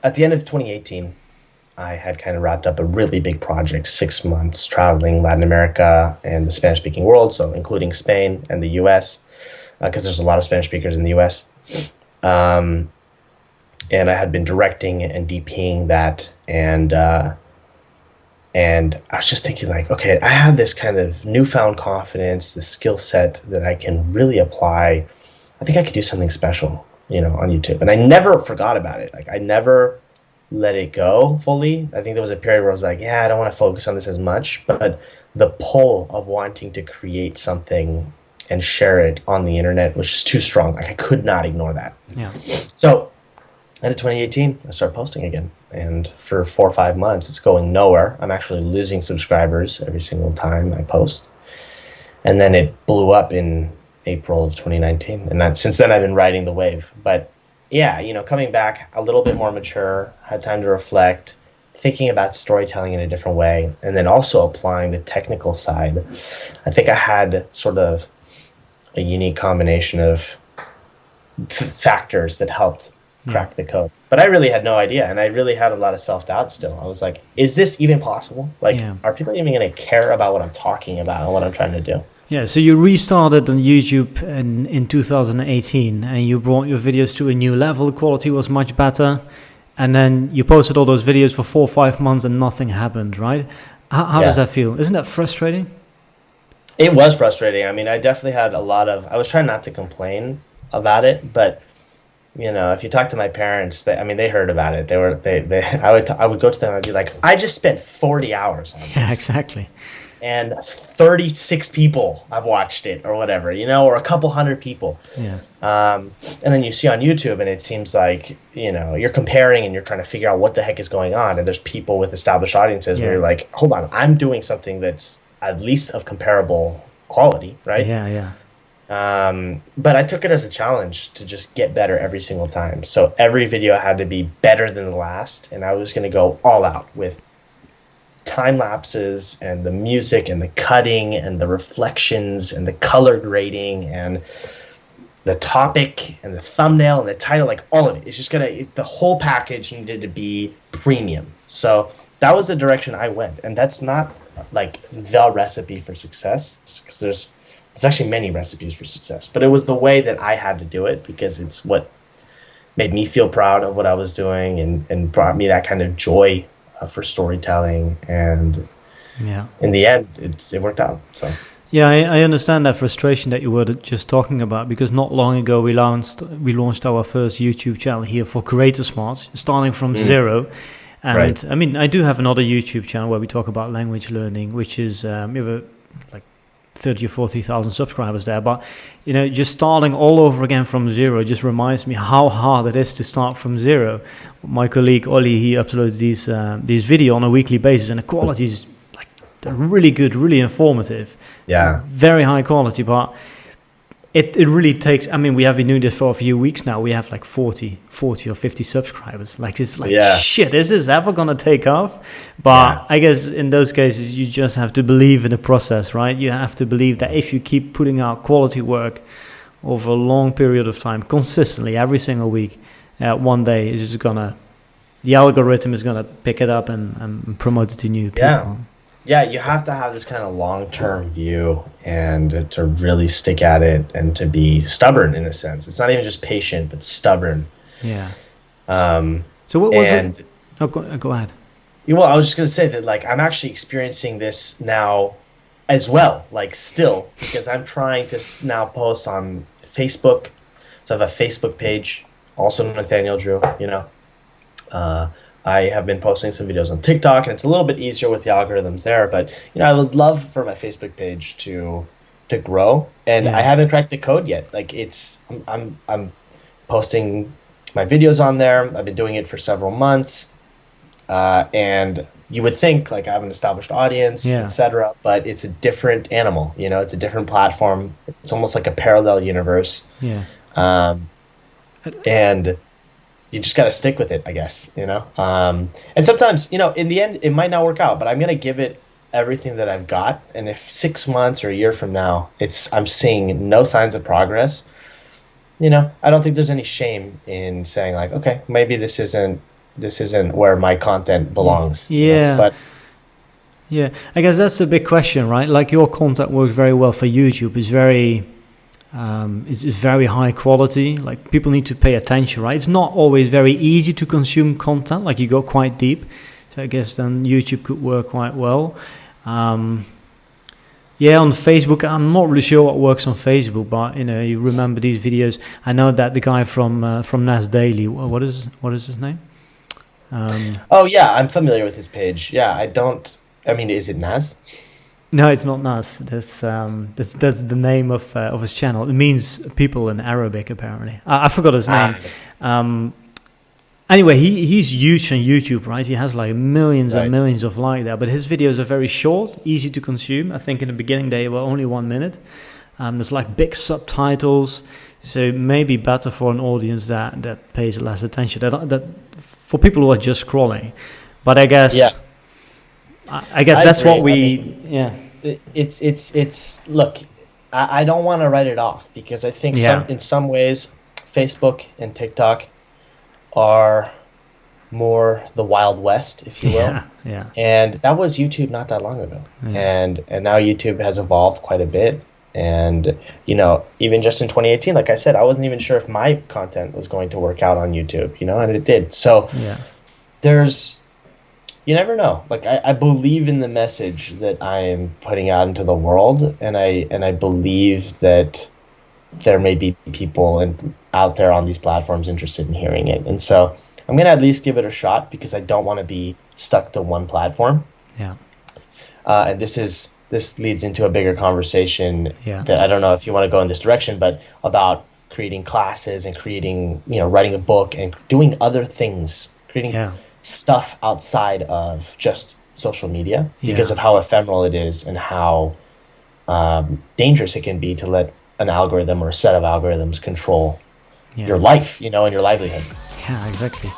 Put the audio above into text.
at the end of 2018, I had kind of wrapped up a really big project, 6 months traveling Latin America and the Spanish-speaking world, so including Spain and the U.S., because there's a lot of Spanish speakers in the U.S. And I had been directing and DPing that, and I was just thinking like, okay, I have this kind of newfound confidence, this skill set that I can really apply. I think I could do something special, on YouTube. And I never forgot about it. Like I never let it go fully. I think there was a period where I was like, yeah, I don't want to focus on this as much, but the pull of wanting to create something and share it on the internet was just too strong. Like I could not ignore that. Yeah. So end of 2018, I started posting again. And for 4 or 5 months, it's going nowhere. I'm actually losing subscribers every single time I post. And then it blew up in April of 2019. And since then, I've been riding the wave. But yeah, coming back a little bit more mature, had time to reflect, thinking about storytelling in a different way, and then also applying the technical side. I think I had sort of a unique combination of factors that helped crack the code. But I really had no idea, and I really had a lot of self-doubt still. I was like, is this even possible? Like, are people even going to care about what I'm talking about and what I'm trying to do? Yeah, so you restarted on YouTube in 2018, and you brought your videos to a new level. The quality was much better. And then you posted all those videos for 4 or 5 months and nothing happened, right? How does that feel? Isn't that frustrating? It was frustrating. I mean, I definitely had I was trying not to complain about it, but if you talk to my parents, they heard about it. I would go to them and I'd be like, I just spent 40 hours on this. Yeah, exactly. And 36 people have watched it or whatever, or a couple hundred people. Yeah. And then you see on YouTube and it seems like, you're comparing and you're trying to figure out what the heck is going on. And there's people with established audiences where you're like, hold on, I'm doing something that's at least of comparable quality, right? Yeah. But I took it as a challenge to just get better every single time. So every video had to be better than the last. And I was going to go all out with time lapses and the music and the cutting and the reflections and the color grading and the topic and the thumbnail and the title, like all of it. It's just the whole package needed to be premium. So that was the direction I went. And that's not like the recipe for success, because there's actually many recipes for success, but it was the way that I had to do it because it's what made me feel proud of what I was doing and brought me that kind of joy for storytelling, and in the end it worked out. So I understand that frustration that you were just talking about, because not long ago we launched our first YouTube channel here for Creator Smarts, starting from zero. And right. I mean, I do have another YouTube channel where we talk about language learning, which is we have like 30 or 40,000 subscribers there, but just starting all over again from zero just reminds me how hard it is to start from zero. My colleague Ollie, he uploads these video on a weekly basis, and the quality is like really good, really informative, very high quality, but it really takes, I mean, we have been doing this for a few weeks now. We have like 40 or 50 subscribers. Like, it's like, shit, is this ever going to take off? But I guess in those cases, you just have to believe in the process, right? You have to believe that if you keep putting out quality work over a long period of time, consistently, every single week, one day it's just the algorithm is going to pick it up and promote it to new people. Yeah, you have to have this kind of long-term view and to really stick at it and to be stubborn in a sense. It's not even just patient, but stubborn. Yeah. So what was it? Oh, go ahead. Well, I was just going to say that, like, I'm actually experiencing this now as well, like, still, because I'm trying to now post on Facebook. So I have a Facebook page, also Nathaniel Drew, I have been posting some videos on TikTok, and it's a little bit easier with the algorithms there. But I would love for my Facebook page to grow, and I haven't cracked the code yet. Like, I'm posting my videos on there. I've been doing it for several months, and you would think like I have an established audience, etc. But it's a different animal. It's a different platform. It's almost like a parallel universe. Yeah. And you just got to stick with it, I guess, and sometimes, in the end, it might not work out, but I'm going to give it everything that I've got. And if 6 months or a year from now, I'm seeing no signs of progress, I don't think there's any shame in saying like, okay, maybe this isn't this isn't where my content belongs. Yeah. But yeah, I guess that's a big question, right? Like your content works very well for YouTube. It's very is very high quality. Like people need to pay attention, right? It's not always very easy to consume content. Like you go quite deep, so I guess then YouTube could work quite well. Yeah, on Facebook, I'm not really sure what works on Facebook, but you remember these videos. I know that the guy from Nas Daily, what is his name? Oh yeah, I'm familiar with his page. Yeah, I mean, is it Nas? No, it's not Nas. That's the name of his channel. It means people in Arabic, apparently. I forgot his name. Anyway, he's huge on YouTube, right? He has like millions and millions of likes there. But his videos are very short, easy to consume. I think in the beginning they were only 1 minute. There's like big subtitles, so it may be better for an audience that pays less attention. That for people who are just scrolling. But I guess, I guess that's agree. what we. It's look. I don't want to write it off because I think in some ways, Facebook and TikTok are more the Wild West, if you will. Yeah. And that was YouTube not that long ago. Yeah. And now YouTube has evolved quite a bit. And, even just in 2018, like I said, I wasn't even sure if my content was going to work out on YouTube, and it did. So you never know. Like I believe in the message that I am putting out into the world, and I believe that there may be people out there on these platforms interested in hearing it. And so I'm going to at least give it a shot because I don't want to be stuck to one platform. Yeah. And this leads into a bigger conversation that I don't know if you want to go in this direction, but about creating classes and creating, writing a book and doing other things, creating stuff outside of just social media because of how ephemeral it is and how dangerous it can be to let an algorithm or a set of algorithms control your life, and your livelihood. Yeah, exactly.